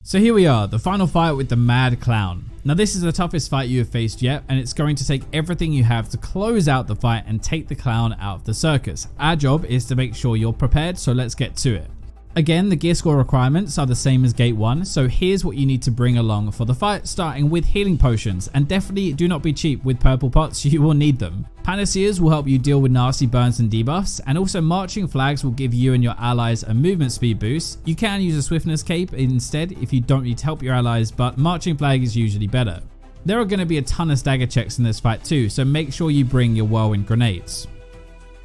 So here we are, the final fight with the Mad Clown. Now this is the toughest fight you have faced yet, and it's going to take everything you have to close out the fight and take the clown out of the circus. Our job is to make sure you're prepared, so let's get to it. Again, the gear score requirements are the same as Gate 1, so here's what you need to bring along for the fight, starting with healing potions, and definitely do not be cheap with purple pots, you will need them. Panaceas will help you deal with nasty burns and debuffs, and also marching flags will give you and your allies a movement speed boost. You can use a swiftness cape instead if you don't need to help your allies, but marching flag is usually better. There are going to be a ton of stagger checks in this fight too, so make sure you bring your whirlwind grenades.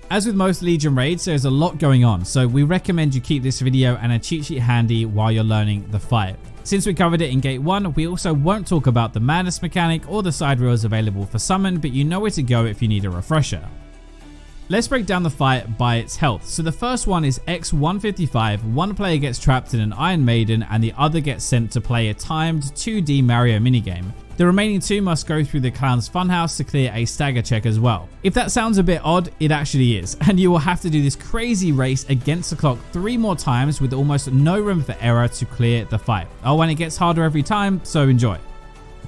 As with most Legion raids, there's a lot going on, so we recommend you keep this video and a cheat sheet handy while you're learning the fight. Since we covered it in Gate 1, we also won't talk about the madness mechanic or the side reels available for summon, but you know where to go if you need a refresher. Let's break down the fight by its health. So the first one is X155, one player gets trapped in an Iron Maiden and the other gets sent to play a timed 2D Mario minigame. The remaining two must go through the clown's funhouse to clear a stagger check as well. If that sounds a bit odd, it actually is, and you will have to do this crazy race against the clock 3 more times with almost no room for error to clear the fight. Oh, and it gets harder every time, so enjoy.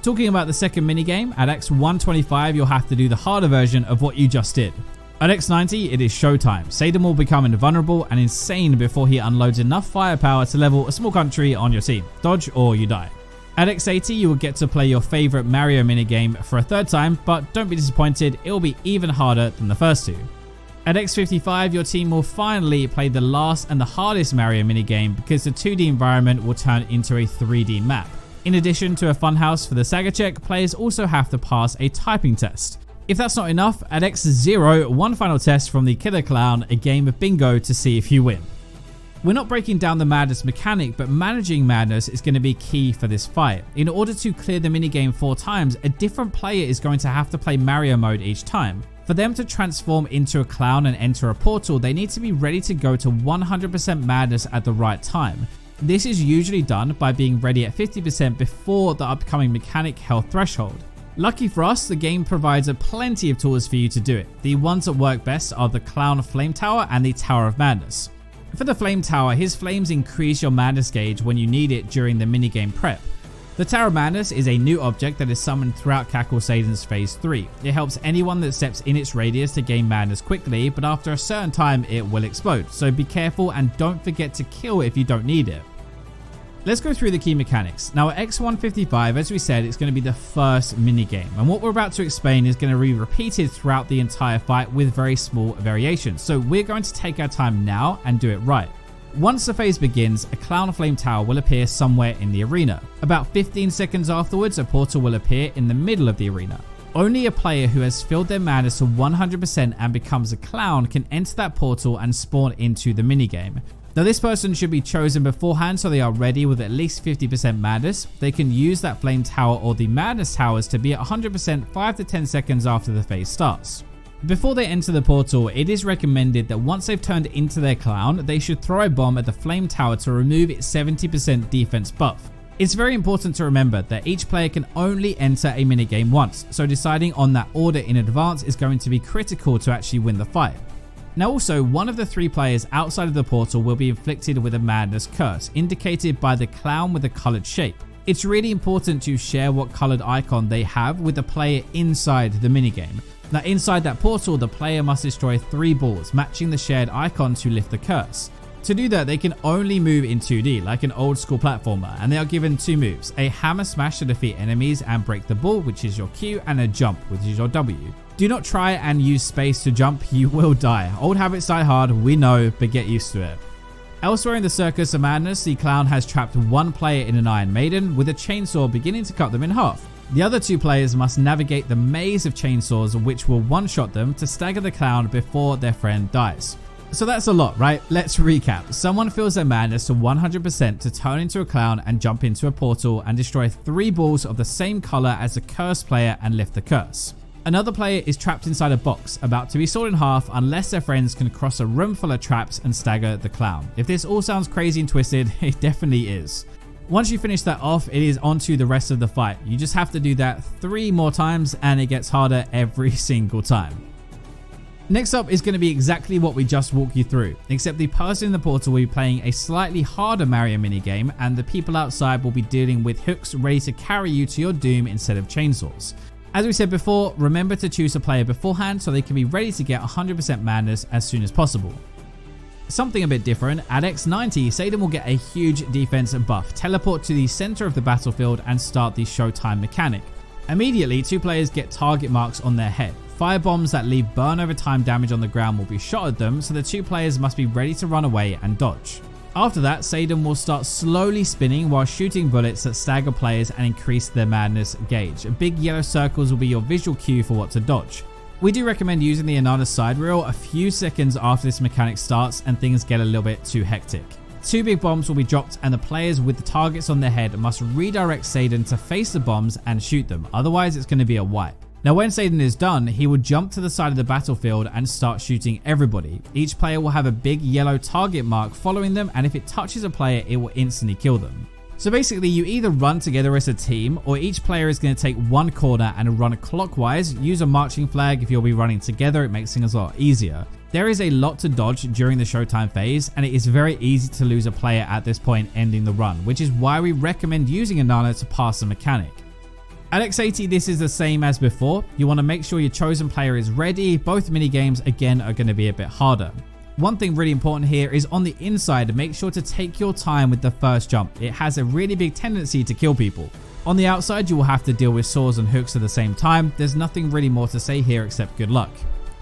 Talking about the second minigame, at X125 you'll have to do the harder version of what you just did. At X90 it is showtime. Saydon will become invulnerable and insane before he unloads enough firepower to level a small country on your team. Dodge or you die. At X80 you will get to play your favorite Mario minigame for a third time, but don't be disappointed, it will be even harder than the first two. At X55 your team will finally play the last and the hardest Mario minigame because the 2D environment will turn into a 3D map. In addition to a funhouse for the stagger check, players also have to pass a typing test. If that's not enough, at X0 one final test from the Killer Clown, a game of bingo to see if you win. We're not breaking down the madness mechanic, but managing madness is going to be key for this fight. In order to clear the minigame 4 times, a different player is going to have to play Mario mode each time. For them to transform into a clown and enter a portal, they need to be ready to go to 100% madness at the right time. This is usually done by being ready at 50% before the upcoming mechanic health threshold. Lucky for us, the game provides plenty of tools for you to do it. The ones that work best are the Clown Flame Tower and the Tower of Madness. For the Flame Tower, his flames increase your madness gauge when you need it during the minigame prep. The Tower of Madness is a new object that is summoned throughout Kakul Saydon's Phase 3. It helps anyone that steps in its radius to gain madness quickly, but after a certain time it will explode, so be careful and don't forget to kill if you don't need it. Let's go through the key mechanics. Now at X155, as we said, it's going to be the first minigame, and what we're about to explain is going to be repeated throughout the entire fight with very small variations, so we're going to take our time now and do it right. Once the phase begins, a Clown Flame Tower will appear somewhere in the arena. About 15 seconds afterwards, a portal will appear in the middle of the arena. Only a player who has filled their madness to 100% and becomes a clown can enter that portal and spawn into the minigame. Now this person should be chosen beforehand so they are ready with at least 50% madness. They can use that flame tower or the madness towers to be at 100% 5 to 10 seconds after the phase starts. Before they enter the portal, it is recommended that once they've turned into their clown, they should throw a bomb at the flame tower to remove its 70% defense buff. It's very important to remember that each player can only enter a minigame once, so deciding on that order in advance is going to be critical to actually win the fight. Now also, one of the 3 players outside of the portal will be inflicted with a madness curse, indicated by the clown with a coloured shape. It's really important to share what coloured icon they have with the player inside the minigame. Now inside that portal, the player must destroy 3 balls, matching the shared icon to lift the curse. To do that, they can only move in 2D, like an old school platformer, and they are given 2 moves, a hammer smash to defeat enemies and break the ball, which is your Q, and a jump, which is your W. Do not try and use space to jump, you will die. Old habits die hard, we know, but get used to it. Elsewhere in the Circus of Madness, the clown has trapped 1 player in an Iron Maiden with a chainsaw beginning to cut them in half. The other 2 players must navigate the maze of chainsaws which will one-shot them to stagger the clown before their friend dies. So that's a lot, right? Let's recap. Someone fills their madness to 100% to turn into a clown and jump into a portal and destroy 3 balls of the same color as the cursed player and lift the curse. Another player is trapped inside a box, about to be sawed in half unless their friends can cross a room full of traps and stagger the clown. If this all sounds crazy and twisted, it definitely is. Once you finish that off, it is on to the rest of the fight. You just have to do that 3 more times and it gets harder every single time. Next up is going to be exactly what we just walked you through, except the person in the portal will be playing a slightly harder Mario minigame, and the people outside will be dealing with hooks ready to carry you to your doom instead of chainsaws. As we said before, remember to choose a player beforehand so they can be ready to get 100% madness as soon as possible. Something a bit different, at X90, Saydon will get a huge defense buff, teleport to the center of the battlefield and start the Showtime mechanic. Immediately, 2 players get target marks on their head. Fire bombs that leave burn over time damage on the ground will be shot at them, so the 2 players must be ready to run away and dodge. After that, Saydon will start slowly spinning while shooting bullets that stagger players and increase their madness gauge. Big yellow circles will be your visual cue for what to dodge. We do recommend using the Anana side rail a few seconds after this mechanic starts and things get a little bit too hectic. 2 big bombs will be dropped and the players with the targets on their head must redirect Saydon to face the bombs and shoot them, otherwise it's going to be a wipe. Now when Saydon is done, he will jump to the side of the battlefield and start shooting everybody. Each player will have a big yellow target mark following them, and if it touches a player it will instantly kill them. So basically you either run together as a team, or each player is going to take one corner and run clockwise. Use a marching flag if you'll be running together, it makes things a lot easier. There is a lot to dodge during the Showtime phase, and it is very easy to lose a player at this point ending the run, which is why we recommend using Anana to pass the mechanic. At X80 this is the same as before, you want to make sure your chosen player is ready. Both minigames again are going to be a bit harder. One thing really important here is on the inside, make sure to take your time with the first jump. It has a really big tendency to kill people. On the outside you will have to deal with saws and hooks at the same time. There's nothing really more to say here except good luck.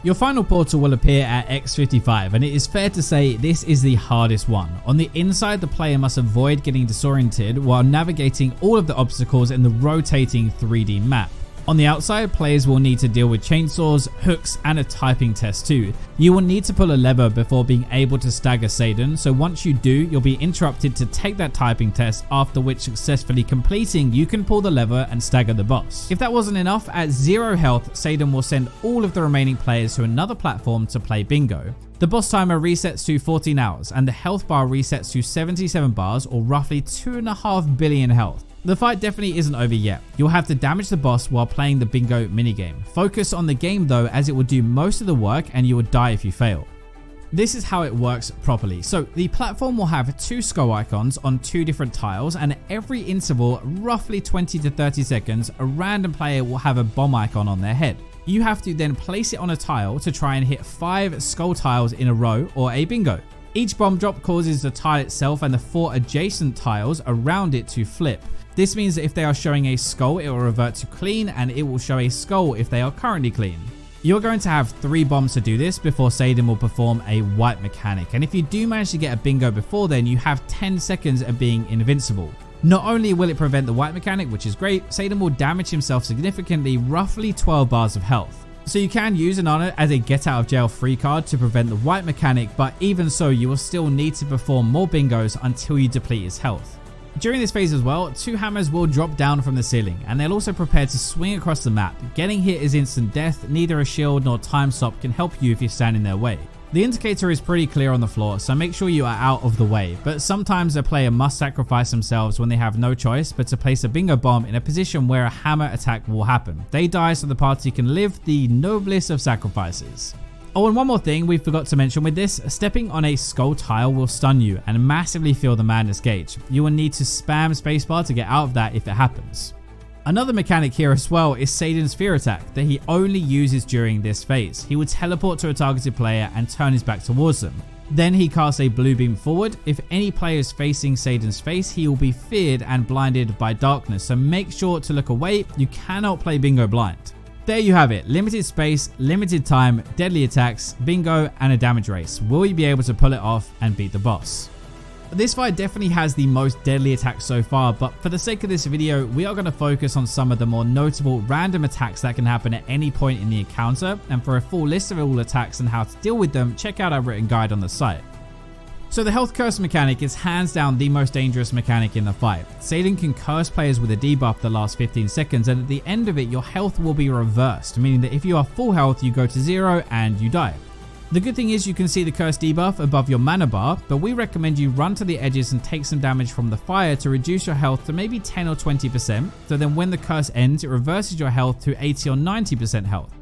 Your final portal will appear at X55, and it is fair to say this is the hardest one. On the inside, the player must avoid getting disoriented while navigating all of the obstacles in the rotating 3D map. On the outside, players will need to deal with chainsaws, hooks, and a typing test too. You will need to pull a lever before being able to stagger Saydon, so once you do, you'll be interrupted to take that typing test, after which successfully completing, you can pull the lever and stagger the boss. If that wasn't enough, at 0 health, Saydon will send all of the remaining players to another platform to play bingo. The boss timer resets to 14 hours, and the health bar resets to 77 bars, or roughly 2.5 billion health. The fight definitely isn't over yet. You'll have to damage the boss while playing the bingo minigame. Focus on the game though, as it will do most of the work and you will die if you fail. This is how it works properly. So the platform will have 2 skull icons on 2 different tiles, and at every interval, roughly 20 to 30 seconds, a random player will have a bomb icon on their head. You have to then place it on a tile to try and hit 5 skull tiles in a row, or a bingo. Each bomb drop causes the tile itself and the 4 adjacent tiles around it to flip. This means that if they are showing a skull, it will revert to clean, and it will show a skull if they are currently clean. You're going to have 3 bombs to do this before Saydon will perform a wipe mechanic, and if you do manage to get a bingo before then, you have 10 seconds of being invincible. Not only will it prevent the wipe mechanic, which is great, Saydon will damage himself significantly, roughly 12 bars of health. So you can use Anana as a get out of jail free card to prevent the wipe mechanic, but even so you will still need to perform more bingos until you deplete his health. During this phase as well, 2 hammers will drop down from the ceiling, and they'll also prepare to swing across the map. Getting hit is instant death. Neither a shield nor time stop can help you if you stand in their way. The indicator is pretty clear on the floor, so make sure you are out of the way, but sometimes a player must sacrifice themselves when they have no choice but to place a bingo bomb in a position where a hammer attack will happen. They die so the party can live, the noblest of sacrifices. Oh, and one more thing we forgot to mention with this, stepping on a skull tile will stun you and massively fill the madness gauge. You will need to spam spacebar to get out of that if it happens. Another mechanic here as well is Saydon's fear attack that he only uses during this phase. He would teleport to a targeted player and turn his back towards them. Then he casts a blue beam forward. If any player is facing Saydon's face, he will be feared and blinded by darkness, so make sure to look away. You cannot play bingo blind. There you have it, limited space, limited time, deadly attacks, bingo, and a damage race. Will you be able to pull it off and beat the boss? This fight definitely has the most deadly attacks so far, but for the sake of this video, we are going to focus on some of the more notable random attacks that can happen at any point in the encounter, and for a full list of all attacks and how to deal with them, check out our written guide on the site. So the health curse mechanic is hands down the most dangerous mechanic in the fight. Saydon can curse players with a debuff that lasts 15 seconds, and at the end of it your health will be reversed, meaning that if you are full health you go to 0 and you die. The good thing is you can see the curse debuff above your mana bar, but we recommend you run to the edges and take some damage from the fire to reduce your health to maybe 10 or 20%, so then when the curse ends it reverses your health to 80 or 90% health.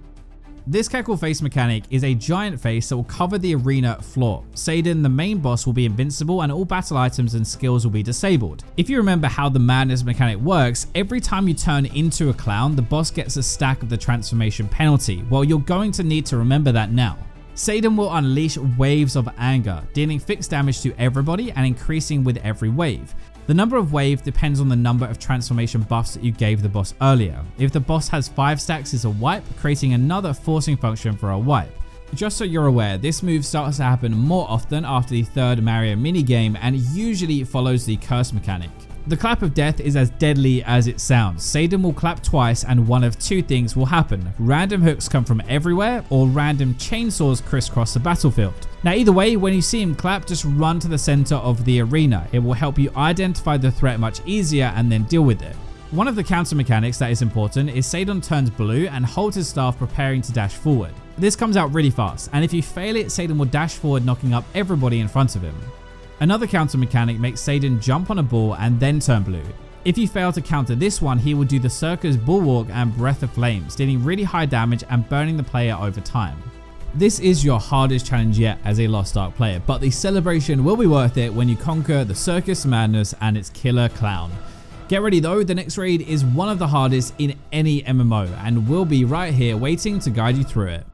This Kakul Face mechanic is a giant face that will cover the arena floor. Saydon, the main boss, will be invincible and all battle items and skills will be disabled. If you remember how the madness mechanic works, every time you turn into a clown, the boss gets a stack of the transformation penalty. Well, you're going to need to remember that now. Saydon will unleash waves of anger, dealing fixed damage to everybody and increasing with every wave. The number of wave depends on the number of transformation buffs that you gave the boss earlier. If the boss has 5 stacks, it's a wipe, creating another forcing function for a wipe. Just so you're aware, this move starts to happen more often after the 3rd Mario minigame and usually follows the curse mechanic. The clap of death is as deadly as it sounds. Saydon will clap twice and one of 2 things will happen. Random hooks come from everywhere or random chainsaws crisscross the battlefield. Now either way, when you see him clap, just run to the center of the arena. It will help you identify the threat much easier and then deal with it. One of the counter mechanics that is important is Saydon turns blue and holds his staff preparing to dash forward. This comes out really fast, and if you fail it, Saydon will dash forward, knocking up everybody in front of him. Another counter mechanic makes Saydon jump on a ball and then turn blue. If you fail to counter this one, he will do the Circus Bulwark and Breath of Flames, dealing really high damage and burning the player over time. This is your hardest challenge yet as a Lost Ark player, but the celebration will be worth it when you conquer the Circus Madness and its killer clown. Get ready though, the next raid is one of the hardest in any MMO and will be right here waiting to guide you through it.